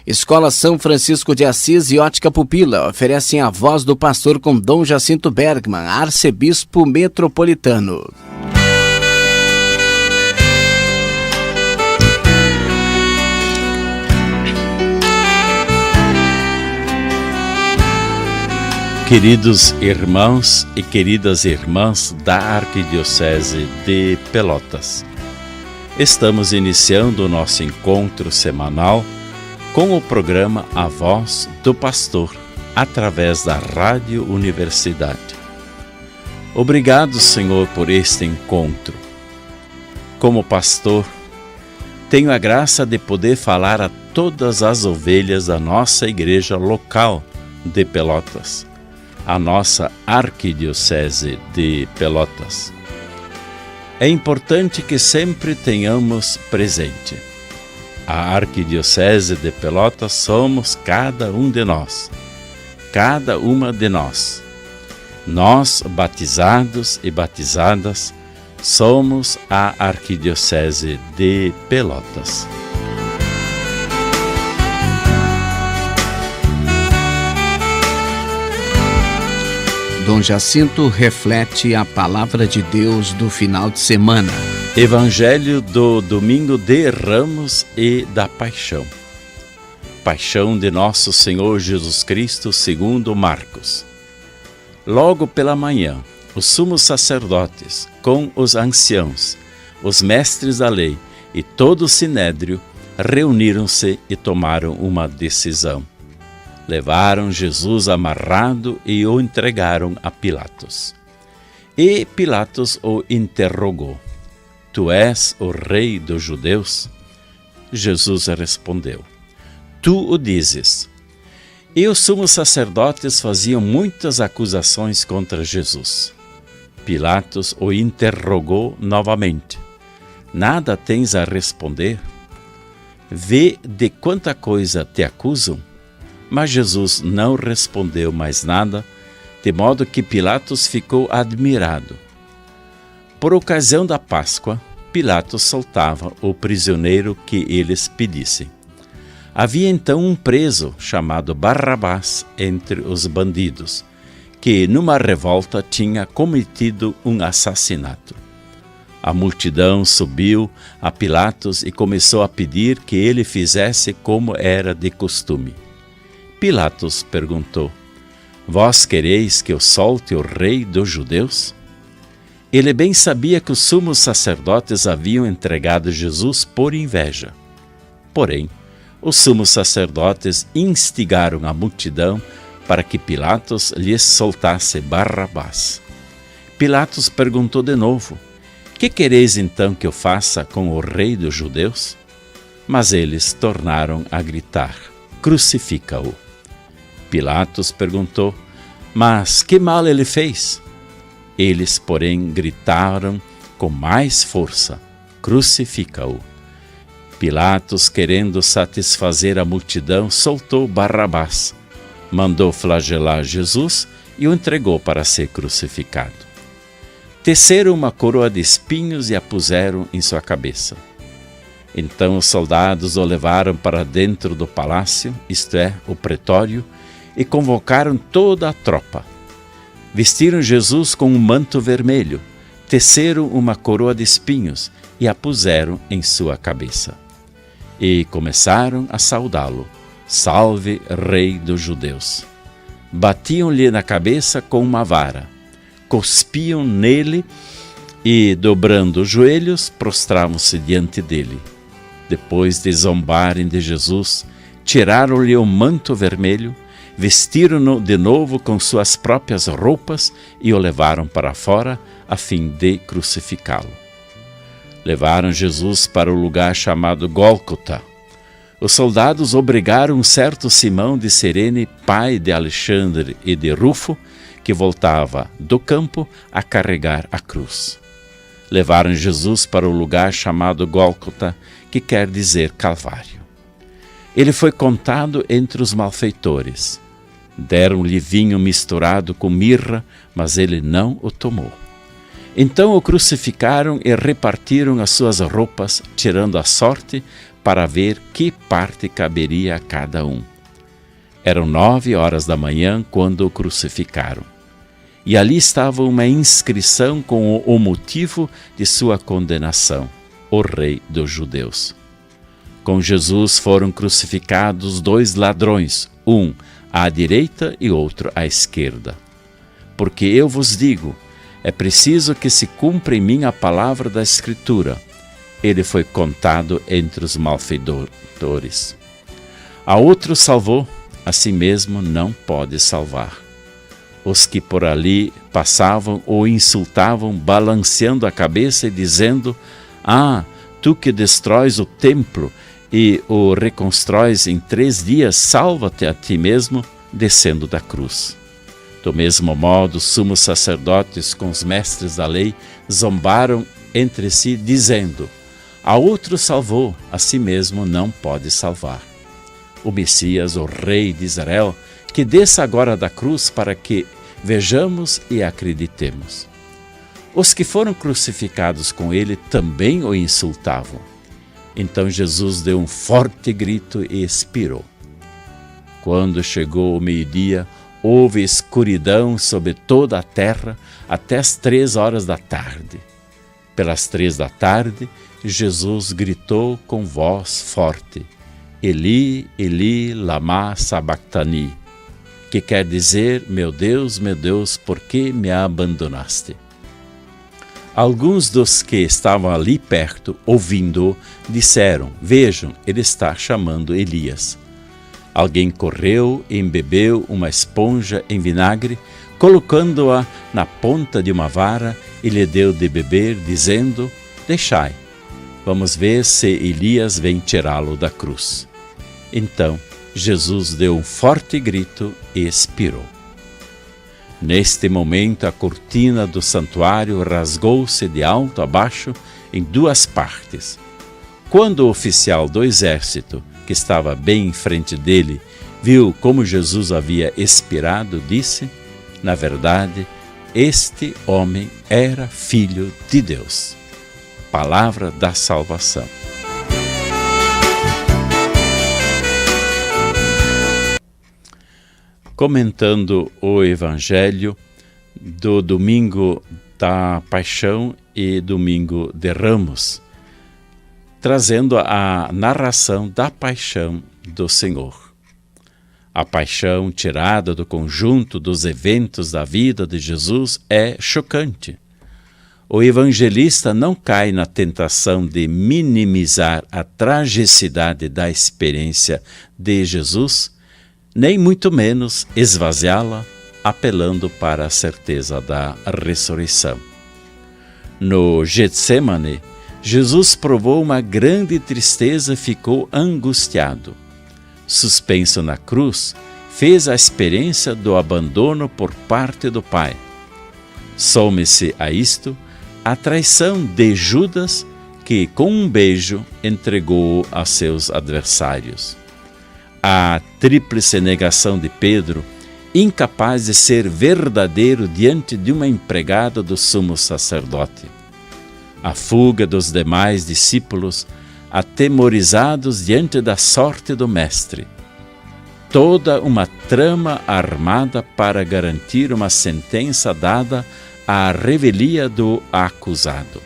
Escola São Francisco de Assis e Ótica Pupila oferecem a voz do pastor com Dom Jacinto Bergman, arcebispo metropolitano. Queridos irmãos e queridas irmãs da Arquidiocese de Pelotas, estamos iniciando o nosso encontro semanal com o programa A Voz do Pastor, através da Rádio Universidade. Obrigado, Senhor, por este encontro. Como pastor, tenho a graça de poder falar a todas as ovelhas da nossa igreja local de Pelotas, a nossa Arquidiocese de Pelotas. É importante que sempre tenhamos presente: a Arquidiocese de Pelotas somos cada um de nós, cada uma de nós. Nós, batizados e batizadas, somos a Arquidiocese de Pelotas. Dom Jacinto reflete a palavra de Deus do final de semana. Evangelho do Domingo de Ramos e da Paixão. Paixão de Nosso Senhor Jesus Cristo segundo Marcos. Logo pela manhã, os sumos sacerdotes, com os anciãos, os mestres da lei e todo o sinédrio, reuniram-se e tomaram uma decisão. Levaram Jesus amarrado e o entregaram a Pilatos. E Pilatos o interrogou: Tu és o rei dos judeus? Jesus respondeu: Tu o dizes. E os sumos sacerdotes faziam muitas acusações contra Jesus. Pilatos o interrogou novamente: Nada tens a responder? Vê de quanta coisa te acusam? Mas Jesus não respondeu mais nada, de modo que Pilatos ficou admirado. Por ocasião da Páscoa, Pilatos soltava o prisioneiro que eles pedissem. Havia então um preso chamado Barrabás entre os bandidos, que numa revolta tinha cometido um assassinato. A multidão subiu a Pilatos e começou a pedir que ele fizesse como era de costume. Pilatos perguntou: Vós quereis que eu solte o rei dos judeus? Ele bem sabia que os sumos sacerdotes haviam entregado Jesus por inveja. Porém, os sumos sacerdotes instigaram a multidão para que Pilatos lhes soltasse Barrabás. Pilatos perguntou de novo: Que quereis então que eu faça com o rei dos judeus? Mas eles tornaram a gritar: Crucifica-o. Pilatos perguntou: Mas que mal ele fez? Eles, porém, gritaram com mais força: Crucifica-o. Pilatos, querendo satisfazer a multidão, soltou Barrabás, mandou flagelar Jesus e o entregou para ser crucificado. Teceram uma coroa de espinhos e a puseram em sua cabeça. Então os soldados o levaram para dentro do palácio, isto é, o pretório, e convocaram toda a tropa. Vestiram Jesus com um manto vermelho, teceram uma coroa de espinhos e a puseram em sua cabeça. E começaram a saudá-lo: Salve, Rei dos Judeus! Batiam-lhe na cabeça com uma vara, cuspiam nele e, dobrando os joelhos, prostravam-se diante dele. Depois de zombarem de Jesus, tiraram-lhe o manto vermelho, vestiram-no de novo com suas próprias roupas e o levaram para fora a fim de crucificá-lo. Levaram Jesus para o lugar chamado Gólgota. Os soldados obrigaram um certo Simão de Cirene, pai de Alexandre e de Rufo, que voltava do campo, a carregar a cruz. Levaram Jesus para o lugar chamado Gólgota, que quer dizer Calvário. Ele foi contado entre os malfeitores. Deram-lhe vinho misturado com mirra, mas ele não o tomou. Então o crucificaram e repartiram as suas roupas, tirando a sorte, para ver que parte caberia a cada um. Eram 9h da manhã quando o crucificaram. E ali estava uma inscrição com o motivo de sua condenação: o Rei dos Judeus. Com Jesus foram crucificados 2 ladrões, um à direita e outro à esquerda. Porque eu vos digo, é preciso que se cumpra em mim a palavra da Escritura. Ele foi contado entre os malfeitores. A outro salvou, a si mesmo não pode salvar. Os que por ali passavam o insultavam, balanceando a cabeça e dizendo: Ah, tu que destróis o templo e o reconstróis em 3 dias, salva-te a ti mesmo, descendo da cruz. Do mesmo modo, os sumos sacerdotes com os mestres da lei zombaram entre si, dizendo: A outro salvou, a si mesmo não pode salvar. O Messias, o Rei de Israel, que desça agora da cruz para que vejamos e acreditemos. Os que foram crucificados com ele também o insultavam. Então Jesus deu um forte grito e expirou. Quando chegou o meio-dia, houve escuridão sobre toda a terra até as 3h da tarde. Pelas 3 da tarde, Jesus gritou com voz forte: Eli, Eli, lama sabachthani, que quer dizer: meu Deus, por que me abandonaste? Alguns dos que estavam ali perto, ouvindo-o, disseram: Vejam, ele está chamando Elias. Alguém correu e embebeu uma esponja em vinagre, colocando-a na ponta de uma vara, e lhe deu de beber, dizendo: Deixai, vamos ver se Elias vem tirá-lo da cruz. Então Jesus deu um forte grito e expirou. Neste momento, a cortina do santuário rasgou-se de alto a baixo em 2 partes. Quando o oficial do exército, que estava bem em frente dele, viu como Jesus havia expirado, disse: Na verdade, este homem era Filho de Deus. Palavra da salvação. Comentando o Evangelho do domingo da Paixão e domingo de Ramos, trazendo a narração da paixão do Senhor. A paixão, tirada do conjunto dos eventos da vida de Jesus, é chocante. O evangelista não cai na tentação de minimizar a tragicidade da experiência de Jesus, nem muito menos esvaziá-la, apelando para a certeza da ressurreição. No Getsemane, Jesus provou uma grande tristeza e ficou angustiado. Suspenso na cruz, fez a experiência do abandono por parte do Pai. Some-se a isto a traição de Judas, que com um beijo entregou-o a seus adversários. A tríplice negação de Pedro, incapaz de ser verdadeiro diante de uma empregada do sumo sacerdote. A fuga dos demais discípulos, atemorizados diante da sorte do Mestre. Toda uma trama armada para garantir uma sentença dada à revelia do acusado.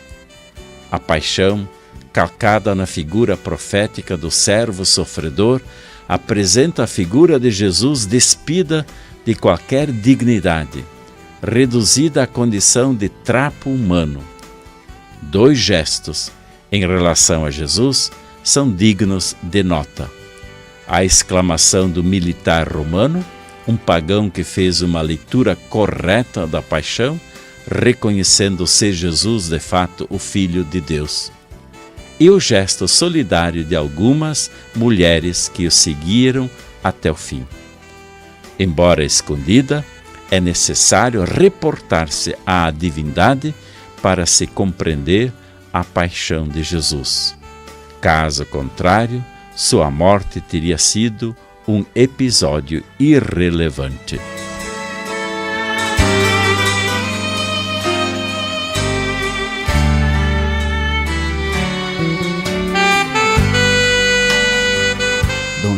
A paixão, calcada na figura profética do servo sofredor, apresenta a figura de Jesus despida de qualquer dignidade, reduzida à condição de trapo humano. 2 gestos em relação a Jesus são dignos de nota. A exclamação do militar romano, um pagão que fez uma leitura correta da paixão, reconhecendo ser Jesus de fato o Filho de Deus. E o gesto solidário de algumas mulheres que o seguiram até o fim. Embora escondida, é necessário reportar-se à divindade para se compreender a paixão de Jesus. Caso contrário, sua morte teria sido um episódio irrelevante.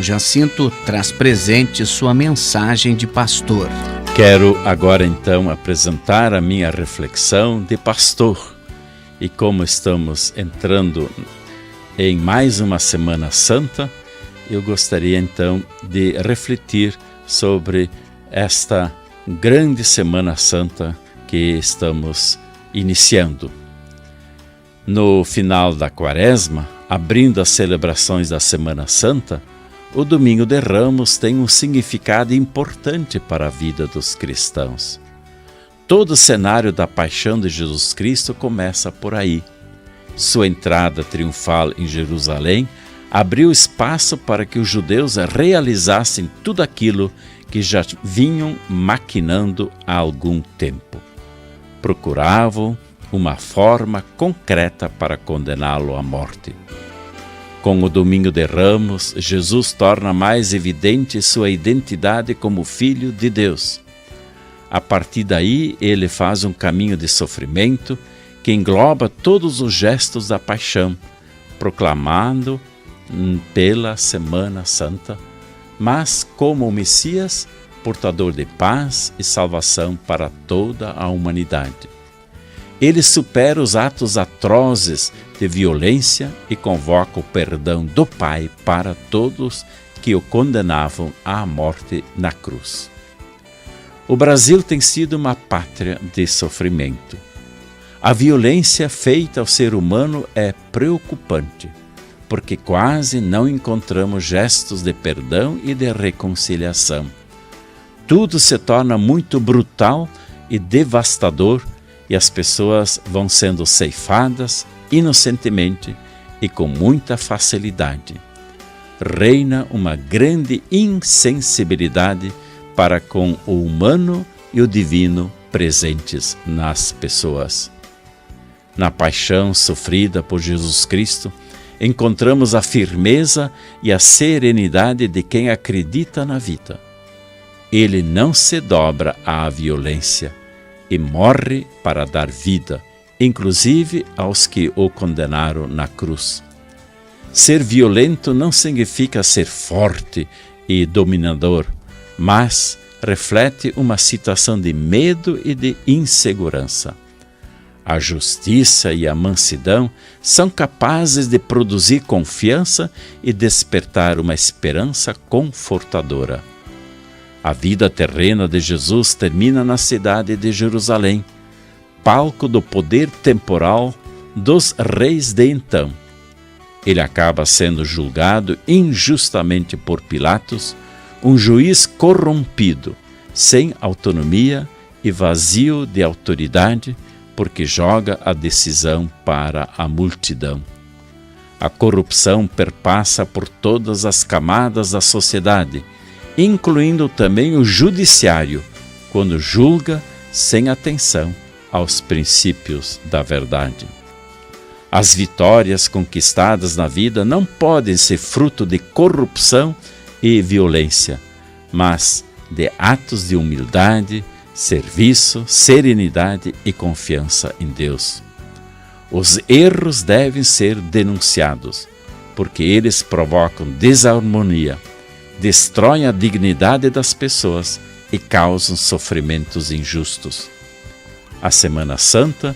Dom Jacinto traz presente sua mensagem de pastor. Quero agora então apresentar a minha reflexão de pastor. E como estamos entrando em mais uma Semana Santa, eu gostaria então de refletir sobre esta grande Semana Santa que estamos iniciando. No final da Quaresma, abrindo as celebrações da Semana Santa, o Domingo de Ramos tem um significado importante para a vida dos cristãos. Todo o cenário da paixão de Jesus Cristo começa por aí. Sua entrada triunfal em Jerusalém abriu espaço para que os judeus realizassem tudo aquilo que já vinham maquinando há algum tempo. Procuravam uma forma concreta para condená-lo à morte. Com o Domingo de Ramos, Jesus torna mais evidente sua identidade como Filho de Deus. A partir daí, ele faz um caminho de sofrimento que engloba todos os gestos da paixão, proclamando pela Semana Santa, mas como o Messias, portador de paz e salvação para toda a humanidade. Ele supera os atos atrozes de violência e convoca o perdão do Pai para todos que o condenavam à morte na cruz. O Brasil tem sido uma pátria de sofrimento. A violência feita ao ser humano é preocupante, porque quase não encontramos gestos de perdão e de reconciliação. Tudo se torna muito brutal e devastador, e as pessoas vão sendo ceifadas inocentemente e com muita facilidade. Reina uma grande insensibilidade para com o humano e o divino presentes nas pessoas. Na paixão sofrida por Jesus Cristo, encontramos a firmeza e a serenidade de quem acredita na vida. Ele não se dobra à violência e morre para dar vida, inclusive aos que o condenaram na cruz. Ser violento não significa ser forte e dominador, mas reflete uma situação de medo e de insegurança. A justiça e a mansidão são capazes de produzir confiança e despertar uma esperança confortadora. A vida terrena de Jesus termina na cidade de Jerusalém, palco do poder temporal dos reis de então. Ele acaba sendo julgado injustamente por Pilatos, um juiz corrompido, sem autonomia e vazio de autoridade, porque joga a decisão para a multidão. A corrupção perpassa por todas as camadas da sociedade, incluindo também o judiciário, quando julga sem atenção aos princípios da verdade. As vitórias conquistadas na vida não podem ser fruto de corrupção e violência, mas de atos de humildade, serviço, serenidade e confiança em Deus. Os erros devem ser denunciados, porque eles provocam desarmonia, destroem a dignidade das pessoas e causam sofrimentos injustos. A Semana Santa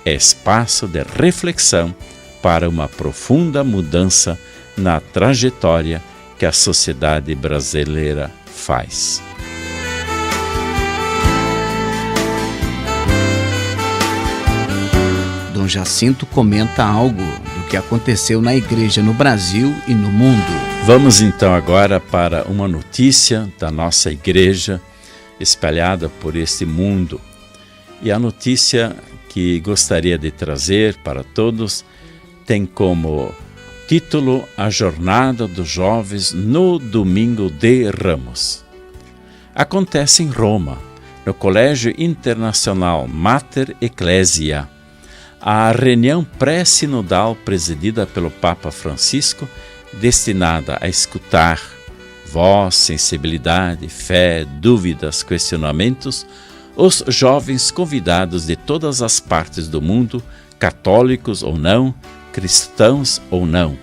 é espaço de reflexão para uma profunda mudança na trajetória que a sociedade brasileira faz. Dom Jacinto comenta algo do que aconteceu na igreja no Brasil e no mundo. Vamos então agora para uma notícia da nossa igreja espalhada por este mundo. E a notícia que gostaria de trazer para todos tem como título A Jornada dos Jovens no Domingo de Ramos. Acontece em Roma, no Colégio Internacional Mater Ecclesia, a reunião pré-sinodal presidida pelo Papa Francisco, destinada a escutar voz, sensibilidade, fé, dúvidas, questionamentos, os jovens convidados de todas as partes do mundo, católicos ou não, cristãos ou não.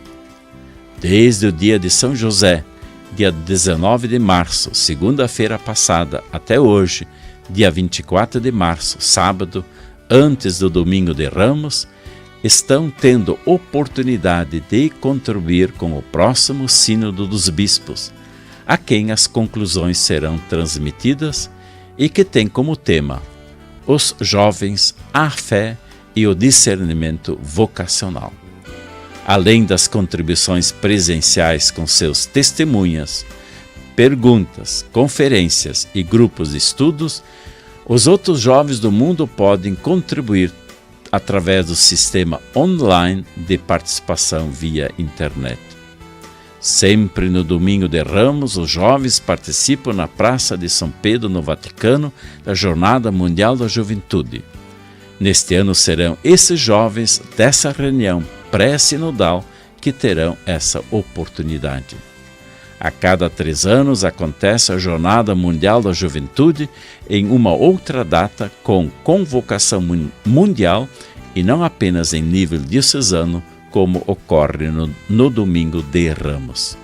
Desde o dia de São José, dia 19 de março, segunda-feira passada, até hoje, dia 24 de março, sábado, antes do Domingo de Ramos, estão tendo oportunidade de contribuir com o próximo Sínodo dos Bispos, a quem as conclusões serão transmitidas e que tem como tema os jovens, a fé e o discernimento vocacional. Além das contribuições presenciais com seus testemunhas, perguntas, conferências e grupos de estudos, os outros jovens do mundo podem contribuir através do sistema online de participação via internet. Sempre no Domingo de Ramos, os jovens participam na Praça de São Pedro, no Vaticano, da Jornada Mundial da Juventude. Neste ano serão esses jovens dessa reunião pré-sinodal que terão essa oportunidade. A cada 3 anos acontece a Jornada Mundial da Juventude em uma outra data com convocação mundial e não apenas em nível diocesano, como ocorre no Domingo de Ramos.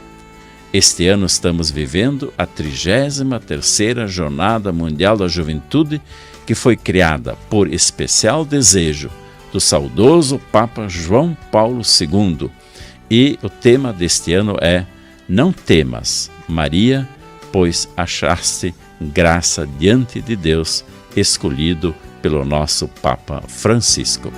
Este ano estamos vivendo a 33ª Jornada Mundial da Juventude, que foi criada por especial desejo do saudoso Papa João Paulo II. E o tema deste ano é Não temas, Maria, pois achaste graça diante de Deus, escolhido pelo nosso Papa Francisco.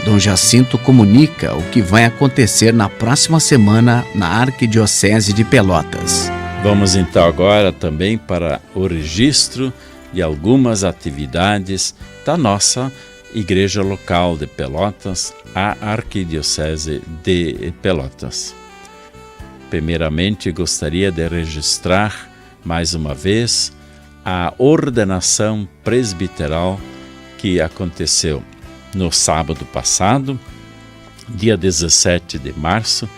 Dom Jacinto comunica o que vai acontecer na próxima semana na Arquidiocese de Pelotas. Vamos então agora também para o registro de algumas atividades da nossa igreja local de Pelotas, a Arquidiocese de Pelotas. Primeiramente, gostaria de registrar mais uma vez a ordenação presbiteral que aconteceu no sábado passado, dia 17 de março,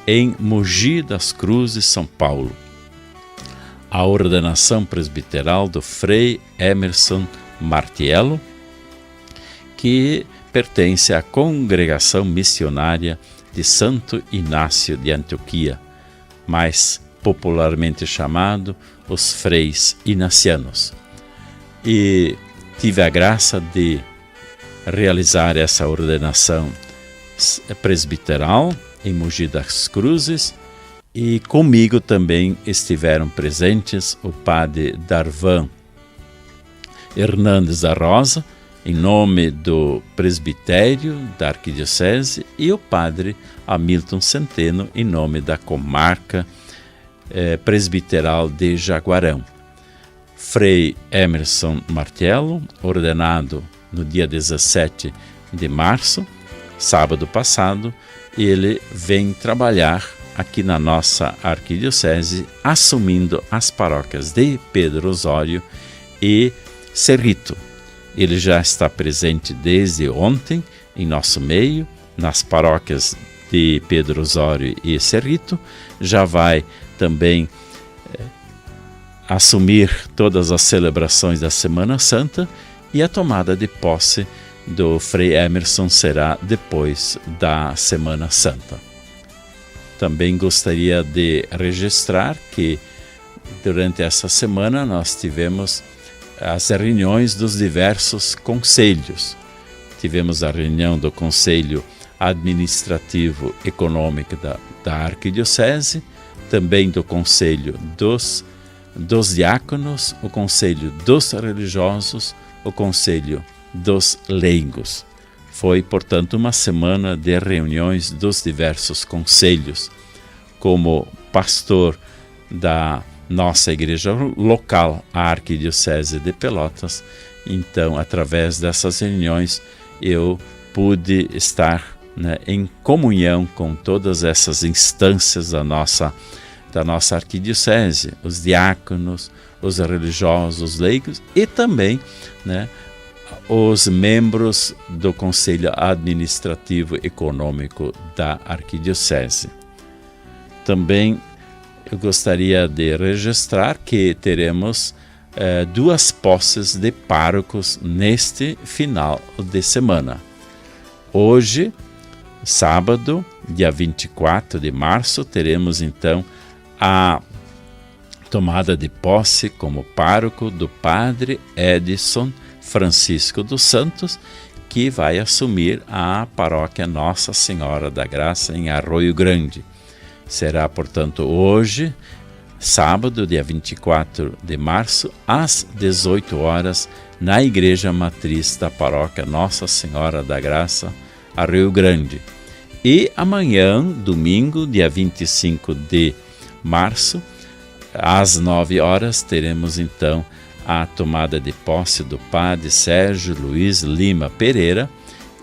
em Mogi das Cruzes, São Paulo. A ordenação presbiteral do Frei Emerson Martiello, que pertence à Congregação Missionária de Santo Inácio de Antioquia, mais popularmente chamado os Freis Inacianos. E tive a graça de realizar essa ordenação presbiteral em Mogi das Cruzes, e comigo também estiveram presentes o padre Darvan Hernandes da Rosa, em nome do presbitério da Arquidiocese, e o padre Hamilton Centeno, em nome da comarca presbiteral de Jaguarão. Frei Emerson Martiello, ordenado no dia 17 de março, sábado passado, ele vem trabalhar aqui na nossa arquidiocese, assumindo as paróquias de Pedro Osório e Cerrito. Ele já está presente desde ontem em nosso meio, nas paróquias de Pedro Osório e Cerrito, já vai também assumir todas as celebrações da Semana Santa, e a tomada de posse do Frei Emerson será depois da Semana Santa. Também gostaria de registrar que durante essa semana nós tivemos as reuniões dos diversos conselhos. Tivemos a reunião do Conselho Administrativo Econômico da Arquidiocese, também do Conselho dos Diáconos, o Conselho dos Religiosos, o Conselho dos Leigos. Foi, portanto, uma semana de reuniões dos diversos conselhos. Como pastor da nossa igreja local, a Arquidiocese de Pelotas, então, através dessas reuniões, eu pude estar em comunhão com todas essas instâncias da nossa arquidiocese, os diáconos, os religiosos, os leigos e também os membros do Conselho Administrativo Econômico da Arquidiocese. Também eu gostaria de registrar que teremos duas posses de párocos neste final de semana. Hoje, sábado, dia 24 de março, teremos então a tomada de posse como pároco do padre Edson Francisco dos Santos, que vai assumir a paróquia Nossa Senhora da Graça em Arroio Grande. Será, portanto, hoje, sábado, dia 24 de março, às 18 horas, na Igreja Matriz da paróquia Nossa Senhora da Graça, Arroio Grande. E amanhã, domingo, dia 25 de março, às 9 horas, teremos então a tomada de posse do padre Sérgio Luiz Lima Pereira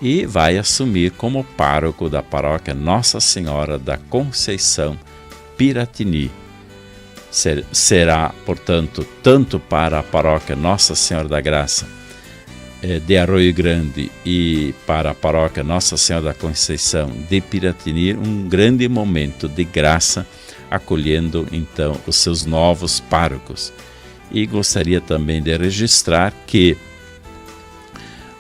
e vai assumir como pároco da paróquia Nossa Senhora da Conceição, Piratini. Será, portanto, tanto para a paróquia Nossa Senhora da Graça de Arroio Grande e para a paróquia Nossa Senhora da Conceição de Piratini, um grande momento de graça, acolhendo então os seus novos párocos. E gostaria também de registrar que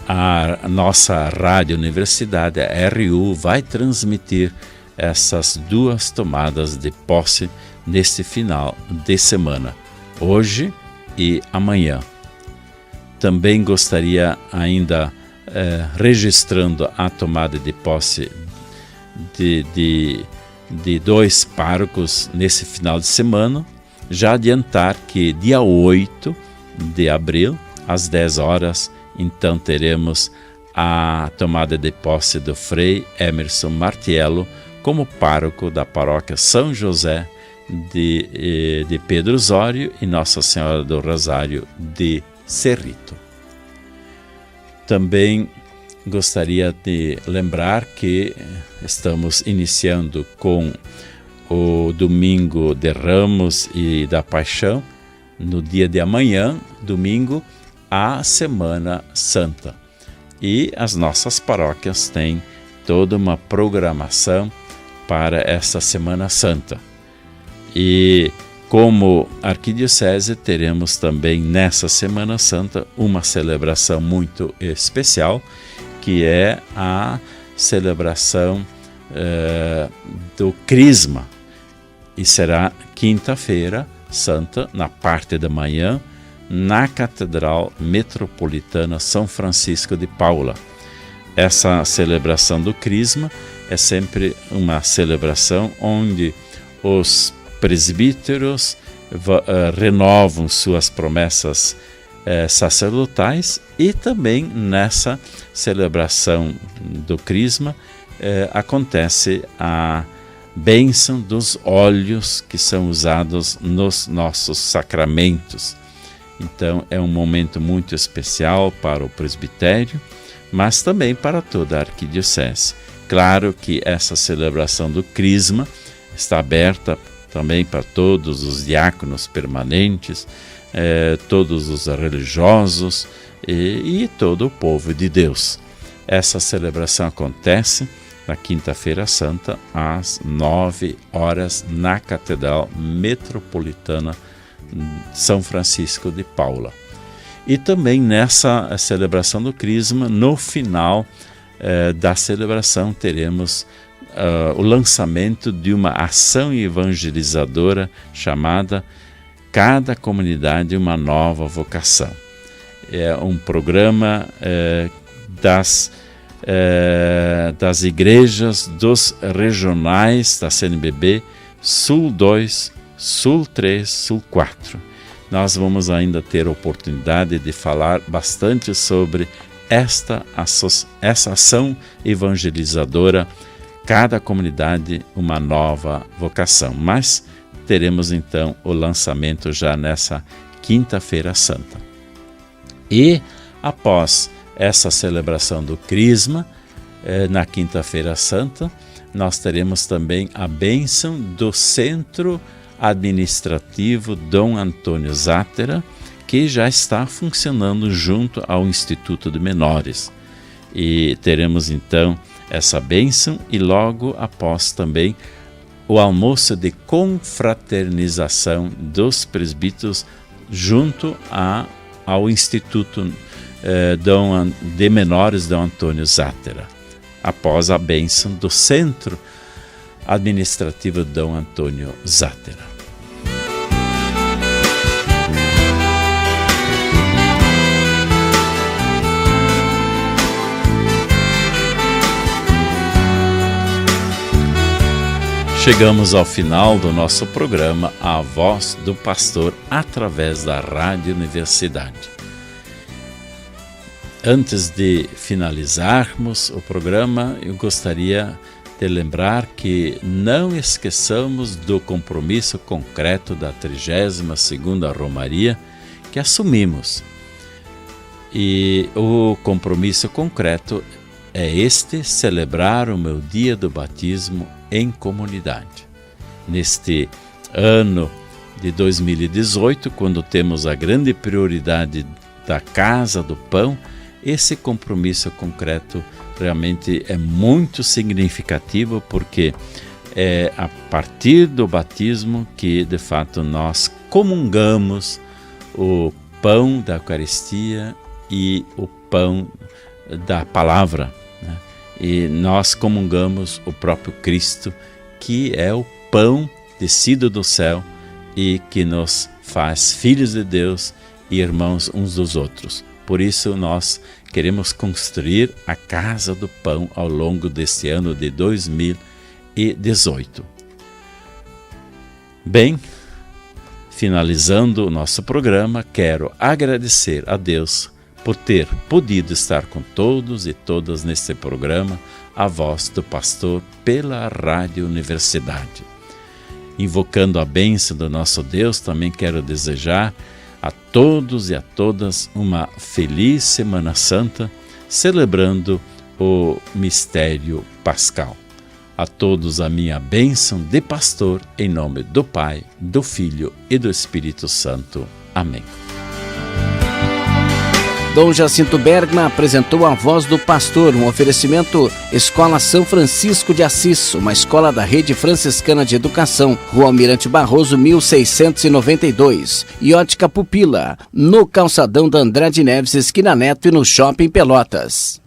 a nossa Rádio Universidade, a RU, vai transmitir essas duas tomadas de posse neste final de semana, hoje e amanhã. Também gostaria ainda, registrando a tomada de posse de dois párocos nesse final de semana, já adiantar que dia 8 de abril, às 10 horas, então teremos a tomada de posse do Frei Emerson Martiello como pároco da paróquia São José de Pedro Osório e Nossa Senhora do Rosário de Cerrito. Também gostaria de lembrar que estamos iniciando com o Domingo de Ramos e da Paixão, no dia de amanhã, domingo, a Semana Santa. E as nossas paróquias têm toda uma programação para essa Semana Santa. E como arquidiocese teremos também nessa Semana Santa uma celebração muito especial, que é a celebração do Crisma. E será quinta-feira santa, na parte da manhã, na Catedral Metropolitana São Francisco de Paula. Essa celebração do Crisma é sempre uma celebração onde os presbíteros renovam suas promessas sacerdotais, e também nessa celebração do Crisma acontece a bênção dos óleos que são usados nos nossos sacramentos. Então é um momento muito especial para o presbitério, mas também para toda a arquidiocese. Claro que essa celebração do Crisma está aberta também para todos os diáconos permanentes, todos os religiosos e todo o povo de Deus. Essa celebração acontece na Quinta-feira Santa, às 9 horas, na Catedral Metropolitana São Francisco de Paula. E também nessa celebração do Crisma, no final da celebração, teremos o lançamento de uma ação evangelizadora chamada Cada Comunidade Uma Nova Vocação. É um programa das igrejas dos regionais da CNBB Sul 2, Sul 3, Sul 4. Nós vamos ainda ter a oportunidade de falar bastante sobre essa ação evangelizadora, Cada Comunidade Uma Nova Vocação. Mas teremos então o lançamento já nessa Quinta-feira Santa. E após essa celebração do Crisma, na Quinta-feira Santa, nós teremos também a bênção do Centro Administrativo Dom Antônio Zátera, que já está funcionando junto ao Instituto de Menores. E teremos então essa bênção e logo após também o almoço de confraternização dos presbíteros junto ao Instituto de Menores Dom Antônio Zátera, após a bênção do Centro Administrativo Dom Antônio Zátera. Chegamos ao final do nosso programa A Voz do Pastor através da Rádio Universidade. Antes de finalizarmos o programa, eu gostaria de lembrar que não esqueçamos do compromisso concreto da 32ª Romaria que assumimos. E o compromisso concreto é celebrar o meu dia do batismo em comunidade. Neste ano de 2018, quando temos a grande prioridade da Casa do Pão, esse compromisso concreto realmente é muito significativo, porque é a partir do batismo que, de fato, nós comungamos o pão da Eucaristia e o pão da palavra, né? E nós comungamos o próprio Cristo, que é o pão descido do céu e que nos faz filhos de Deus e irmãos uns dos outros. Por isso nós queremos construir a Casa do Pão ao longo deste ano de 2018. Bem, finalizando o nosso programa, quero agradecer a Deus por ter podido estar com todos e todas neste programa, A Voz do Pastor, pela Rádio Universidade. Invocando a bênção do nosso Deus, também quero desejar a todos e a todas uma feliz Semana Santa, celebrando o mistério pascal. A todos a minha bênção de pastor, em nome do Pai, do Filho e do Espírito Santo. Amém. Dom Jacinto Bergman apresentou A Voz do Pastor, um oferecimento Escola São Francisco de Assis, uma escola da Rede Franciscana de Educação, Rua Almirante Barroso, 1692. E Ótica Pupila, no calçadão da Andrade Neves, esquina Neto, e no Shopping Pelotas.